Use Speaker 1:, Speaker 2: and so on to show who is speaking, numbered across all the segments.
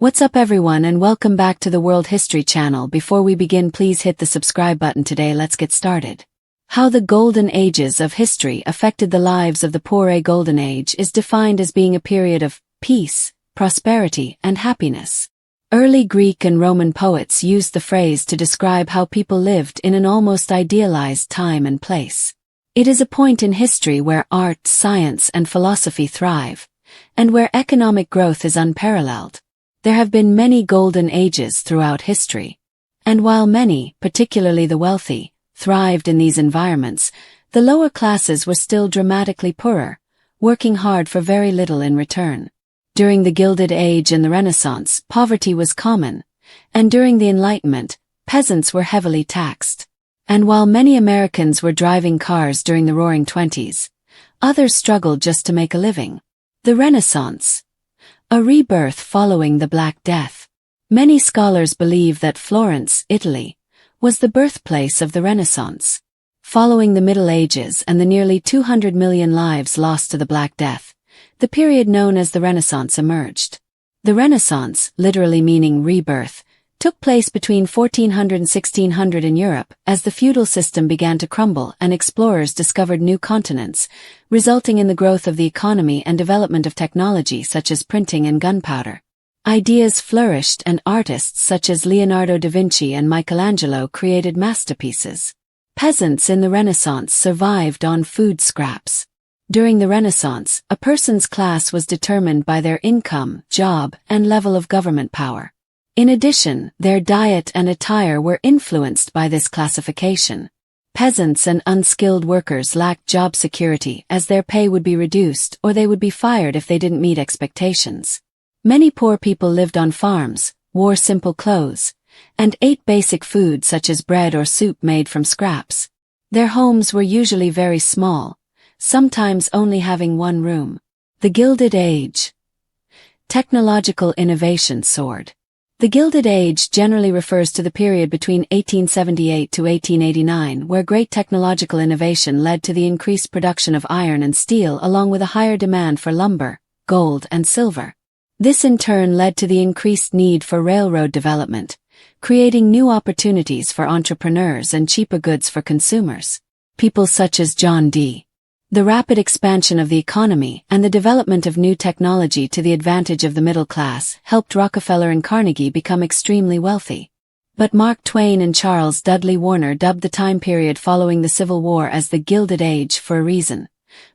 Speaker 1: What's up everyone and welcome back to the World History Channel. Before we begin, please hit the subscribe button today. Let's get started. How the Golden Ages of history affected the lives of the poor. A Golden Age is defined as being a period of peace, prosperity, and happiness. Early Greek and Roman poets used the phrase to describe how people lived in an almost idealized time and place. It is a point in history where art, science, and philosophy thrive, and where economic growth is unparalleled. There have been many golden ages throughout history. And while many, particularly the wealthy, thrived in these environments, the lower classes were still dramatically poorer, working hard for very little in return. During the Gilded Age and the Renaissance, poverty was common, and during the Enlightenment, peasants were heavily taxed. And while many Americans were driving cars during the Roaring Twenties, others struggled just to make a living. The Renaissance, a rebirth following the Black Death. Many scholars believe that Florence, Italy, was the birthplace of the Renaissance. Following the Middle Ages and the nearly 200 million lives lost to the Black Death, the period known as the Renaissance emerged. The Renaissance, literally meaning rebirth, took place between 1400 and 1600 in Europe as the feudal system began to crumble and explorers discovered new continents, resulting in the growth of the economy and development of technology such as printing and gunpowder. Ideas flourished and artists such as Leonardo da Vinci and Michelangelo created masterpieces. Peasants in the Renaissance survived on food scraps. During the Renaissance, a person's class was determined by their income, job, and level of government power. In addition, their diet and attire were influenced by this classification. Peasants and unskilled workers lacked job security as their pay would be reduced or they would be fired if they didn't meet expectations. Many poor people lived on farms, wore simple clothes, and ate basic food such as bread or soup made from scraps. Their homes were usually very small, sometimes only having one room. The Gilded Age. Technological innovation soared. The Gilded Age generally refers to the period between 1878 to 1889 where great technological innovation led to the increased production of iron and steel along with a higher demand for lumber, gold, and silver. This in turn led to the increased need for railroad development, creating new opportunities for entrepreneurs and cheaper goods for consumers. People such as John D. The rapid expansion of the economy and the development of new technology to the advantage of the middle class helped Rockefeller and Carnegie become extremely wealthy. But Mark Twain and Charles Dudley Warner dubbed the time period following the Civil War as the Gilded Age for a reason.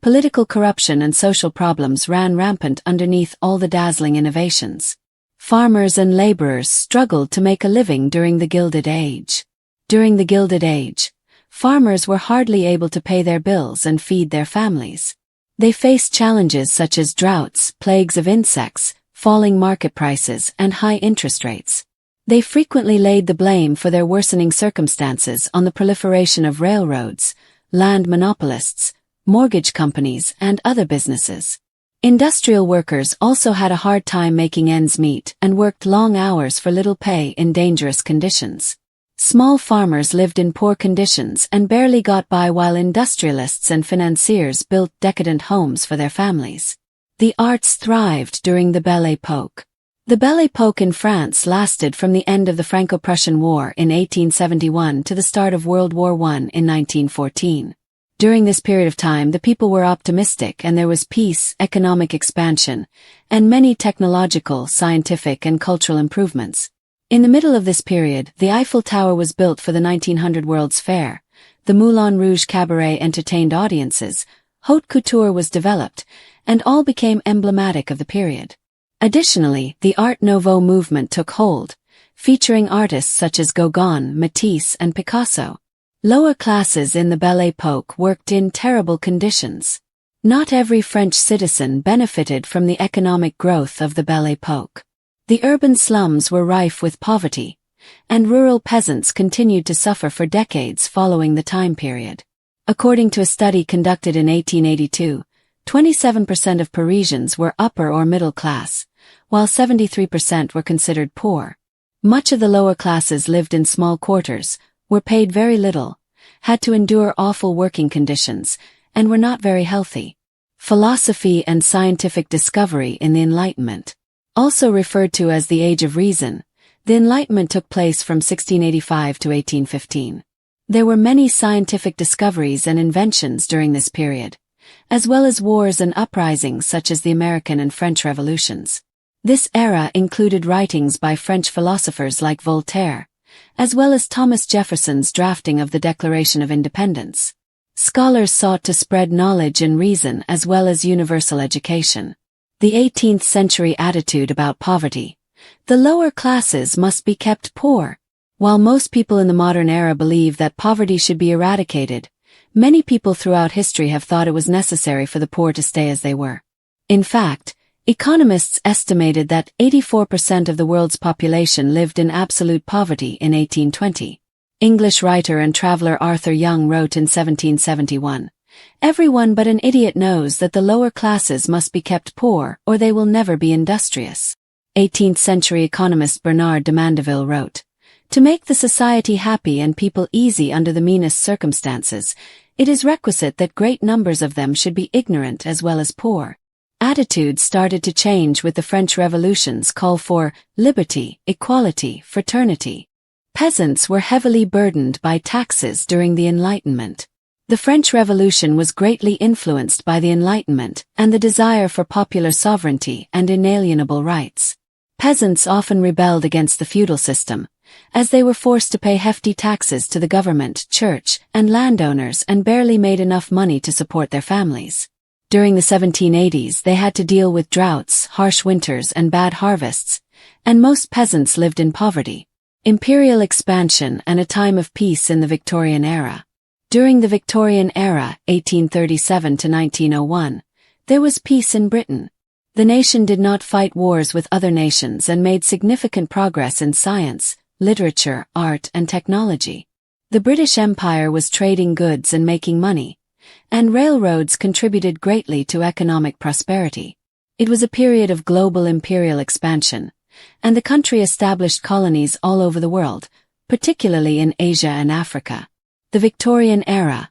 Speaker 1: Political corruption and social problems ran rampant underneath all the dazzling innovations. Farmers and laborers struggled to make a living during the Gilded Age. During the Gilded Age, farmers were hardly able to pay their bills and feed their families. They faced challenges such as droughts, plagues of insects, falling market prices, and high interest rates. They frequently laid the blame for their worsening circumstances on the proliferation of railroads, land monopolists, mortgage companies, and other businesses. Industrial workers also had a hard time making ends meet and worked long hours for little pay in dangerous conditions. Small farmers lived in poor conditions and barely got by while industrialists and financiers built decadent homes for their families. The arts thrived during the Belle Époque. The Belle Époque in France lasted from the end of the Franco-Prussian War in 1871 to the start of World War I in 1914. During this period of time, the people were optimistic and there was peace, economic expansion, and many technological, scientific, and cultural improvements. In the middle of this period, the Eiffel Tower was built for the 1900 World's Fair, the Moulin Rouge Cabaret entertained audiences, haute couture was developed, and all became emblematic of the period. Additionally, the Art Nouveau movement took hold, featuring artists such as Gauguin, Matisse, and Picasso. Lower classes in the Belle Époque worked in terrible conditions. Not every French citizen benefited from the economic growth of the Belle Époque. The urban slums were rife with poverty, and rural peasants continued to suffer for decades following the time period. According to a study conducted in 1882, 27% of Parisians were upper or middle class, while 73% were considered poor. Much of the lower classes lived in small quarters, were paid very little, had to endure awful working conditions, and were not very healthy. Philosophy and scientific discovery in the Enlightenment. Also referred to as the Age of Reason, the Enlightenment took place from 1685 to 1815. There were many scientific discoveries and inventions during this period, as well as wars and uprisings such as the American and French revolutions. This era included writings by French philosophers like Voltaire, as well as Thomas Jefferson's drafting of the Declaration of Independence. Scholars sought to spread knowledge and reason as well as universal education. The 18th century attitude about poverty. The lower classes must be kept poor. While most people in the modern era believe that poverty should be eradicated, many people throughout history have thought it was necessary for the poor to stay as they were. In fact, economists estimated that 84% of the world's population lived in absolute poverty in 1820. English writer and traveler Arthur Young wrote in 1771, "Everyone but an idiot knows that the lower classes must be kept poor or they will never be industrious." 18th century economist Bernard de Mandeville wrote, "To make the society happy and people easy under the meanest circumstances, it is requisite that great numbers of them should be ignorant as well as poor." Attitudes started to change with the French Revolution's call for liberty, equality, fraternity. Peasants were heavily burdened by taxes during the Enlightenment. The French Revolution was greatly influenced by the Enlightenment and the desire for popular sovereignty and inalienable rights. Peasants often rebelled against the feudal system, as they were forced to pay hefty taxes to the government, church, and landowners and barely made enough money to support their families. During the 1780s, they had to deal with droughts, harsh winters, and bad harvests, and most peasants lived in poverty. Imperial expansion and a time of peace in the Victorian era. During the Victorian era, 1837 to 1901, there was peace in Britain. The nation did not fight wars with other nations and made significant progress in science, literature, art, and technology. The British Empire was trading goods and making money, and railroads contributed greatly to economic prosperity. It was a period of global imperial expansion, and the country established colonies all over the world, particularly in Asia and Africa. The Victorian era.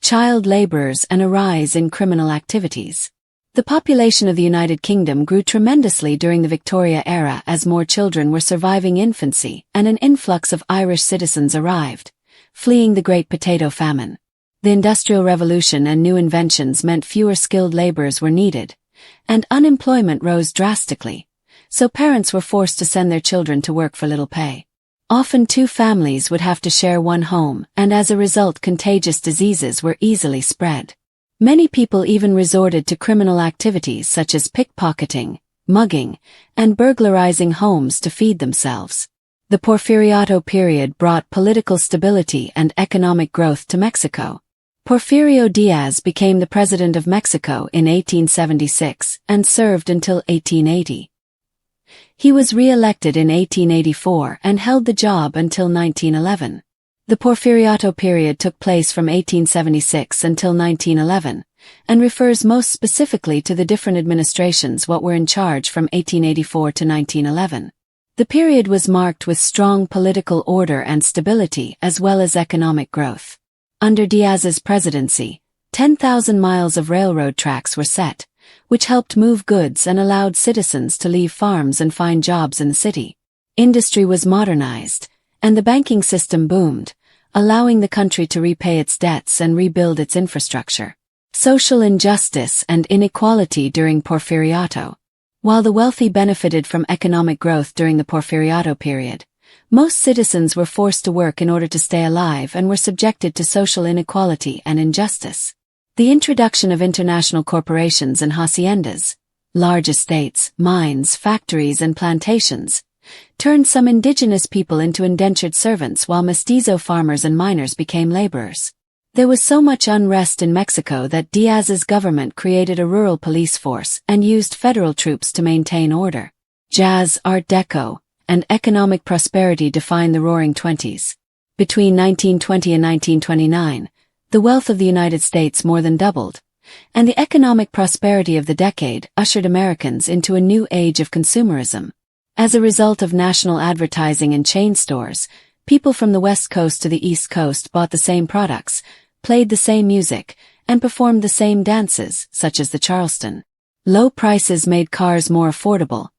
Speaker 1: Child laborers and a rise in criminal activities. The population of the United Kingdom grew tremendously during the Victoria era as more children were surviving infancy and an influx of Irish citizens arrived, fleeing the Great Potato Famine. The Industrial Revolution and new inventions meant fewer skilled laborers were needed, and unemployment rose drastically, so parents were forced to send their children to work for little pay. Often two families would have to share one home, and as a result contagious diseases were easily spread. Many people even resorted to criminal activities such as pickpocketing, mugging, and burglarizing homes to feed themselves. The Porfiriato period brought political stability and economic growth to Mexico. Porfirio Diaz became the president of Mexico in 1876 and served until 1880. He was re-elected in 1884 and held the job until 1911. The Porfiriato period took place from 1876 until 1911, and refers most specifically to the different administrations what were in charge from 1884 to 1911. The period was marked with strong political order and stability as well as economic growth. Under Diaz's presidency, 10,000 miles of railroad tracks were set, which helped move goods and allowed citizens to leave farms and find jobs in the city. Industry was modernized, and the banking system boomed, allowing the country to repay its debts and rebuild its infrastructure. Social injustice and inequality during Porfiriato. While the wealthy benefited from economic growth during the Porfiriato period, most citizens were forced to work in order to stay alive and were subjected to social inequality and injustice. The introduction of international corporations and haciendas, large estates, mines, factories, and plantations, turned some indigenous people into indentured servants while mestizo farmers and miners became laborers. There was so much unrest in Mexico that Diaz's government created a rural police force and used federal troops to maintain order. Jazz, Art Deco, and economic prosperity defined the Roaring Twenties. Between 1920 and 1929, the wealth of the United States more than doubled, and the economic prosperity of the decade ushered Americans into a new age of consumerism. As a result of national advertising and chain stores, people from the West Coast to the East Coast bought the same products, played the same music, and performed the same dances, such as the Charleston. Low prices made cars more affordable,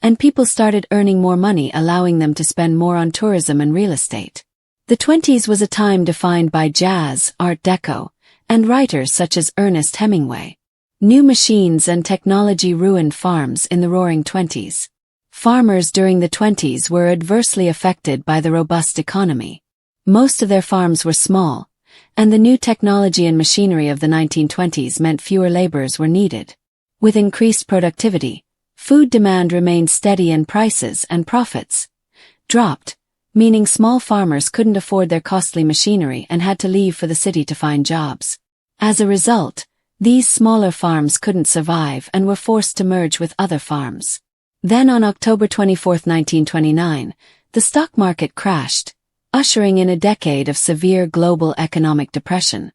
Speaker 1: and people started earning more money, allowing them to spend more on tourism and real estate. The 20s was a time defined by jazz, Art Deco, and writers such as Ernest Hemingway. New machines and technology ruined farms in the Roaring Twenties. Farmers during the 20s were adversely affected by the robust economy. Most of their farms were small, and the new technology and machinery of the 1920s meant fewer laborers were needed. With increased productivity, food demand remained steady and prices and profits dropped, meaning small farmers couldn't afford their costly machinery and had to leave for the city to find jobs. As a result, these smaller farms couldn't survive and were forced to merge with other farms. Then on October 24, 1929, the stock market crashed, ushering in a decade of severe global economic depression.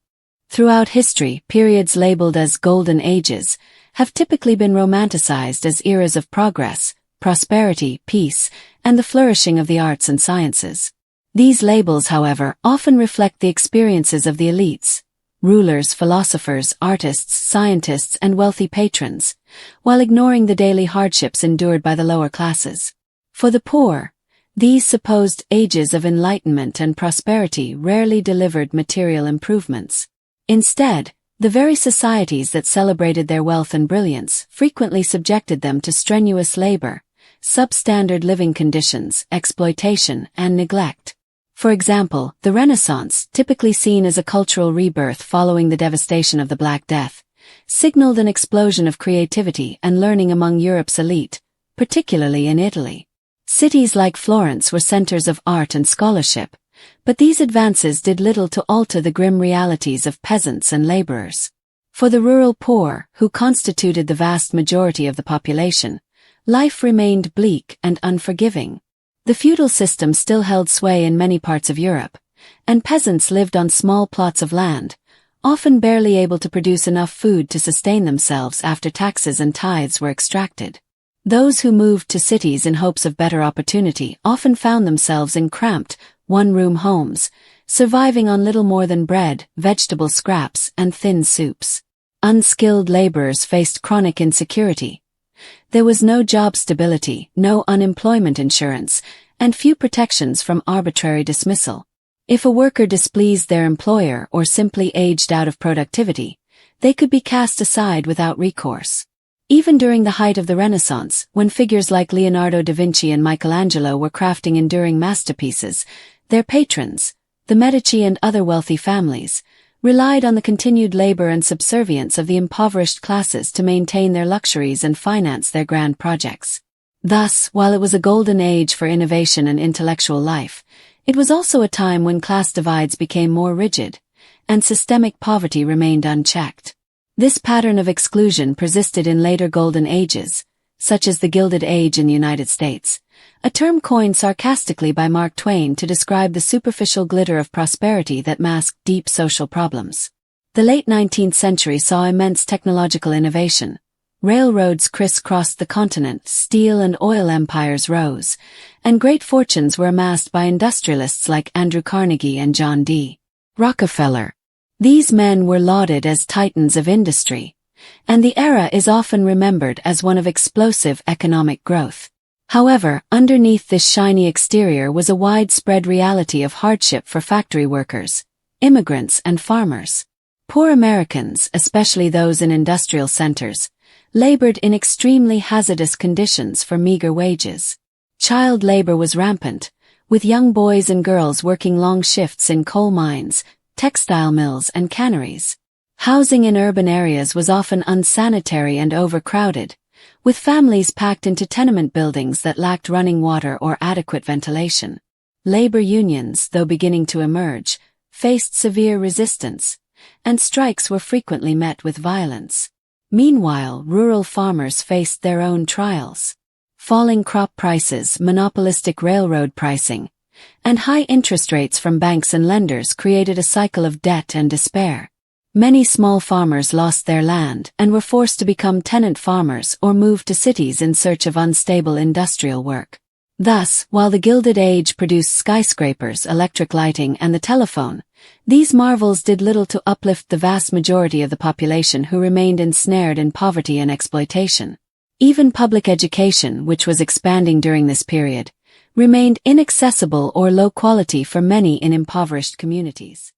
Speaker 1: Throughout history, periods labeled as Golden Ages have typically been romanticized as eras of progress, prosperity, peace, and the flourishing of the arts and sciences. These labels, however, often reflect the experiences of the elites, rulers, philosophers, artists, scientists, and wealthy patrons, while ignoring the daily hardships endured by the lower classes. For the poor, these supposed ages of enlightenment and prosperity rarely delivered material improvements. Instead, the very societies that celebrated their wealth and brilliance frequently subjected them to strenuous labor, substandard living conditions, exploitation, and neglect. For example, the Renaissance, typically seen as a cultural rebirth following the devastation of the Black Death, signaled an explosion of creativity and learning among Europe's elite, particularly in Italy. Cities like Florence were centers of art and scholarship, but these advances did little to alter the grim realities of peasants and laborers. For the rural poor, who constituted the vast majority of the population, life remained bleak and unforgiving. The feudal system still held sway in many parts of Europe, and peasants lived on small plots of land, often barely able to produce enough food to sustain themselves after taxes and tithes were extracted. Those who moved to cities in hopes of better opportunity often found themselves in cramped, one-room homes, surviving on little more than bread, vegetable scraps, and thin soups. Unskilled laborers faced chronic insecurity. There was no job stability, no unemployment insurance, and few protections from arbitrary dismissal. If a worker displeased their employer or simply aged out of productivity, they could be cast aside without recourse. Even during the height of the Renaissance, when figures like Leonardo da Vinci and Michelangelo were crafting enduring masterpieces, their patrons, the Medici and other wealthy families, relied on the continued labor and subservience of the impoverished classes to maintain their luxuries and finance their grand projects. Thus, while it was a golden age for innovation and intellectual life, it was also a time when class divides became more rigid, and systemic poverty remained unchecked. This pattern of exclusion persisted in later golden ages, such as the Gilded Age in the United States, a term coined sarcastically by Mark Twain to describe the superficial glitter of prosperity that masked deep social problems. The late 19th century saw immense technological innovation. Railroads crisscrossed the continent, steel and oil empires rose, and great fortunes were amassed by industrialists like Andrew Carnegie and John D. Rockefeller. These men were lauded as titans of industry, and the era is often remembered as one of explosive economic growth. However, underneath this shiny exterior was a widespread reality of hardship for factory workers, immigrants, and farmers. Poor Americans, especially those in industrial centers, labored in extremely hazardous conditions for meager wages. Child labor was rampant, with young boys and girls working long shifts in coal mines, textile mills, and canneries. Housing in urban areas was often unsanitary and overcrowded, with families packed into tenement buildings that lacked running water or adequate ventilation. Labor unions, though beginning to emerge, faced severe resistance, and strikes were frequently met with violence. Meanwhile, rural farmers faced their own trials. Falling crop prices, monopolistic railroad pricing, and high interest rates from banks and lenders created a cycle of debt and despair. Many small farmers lost their land and were forced to become tenant farmers or move to cities in search of unstable industrial work. Thus, while the Gilded Age produced skyscrapers, electric lighting, and the telephone, these marvels did little to uplift the vast majority of the population who remained ensnared in poverty and exploitation. Even public education, which was expanding during this period, remained inaccessible or low quality for many in impoverished communities.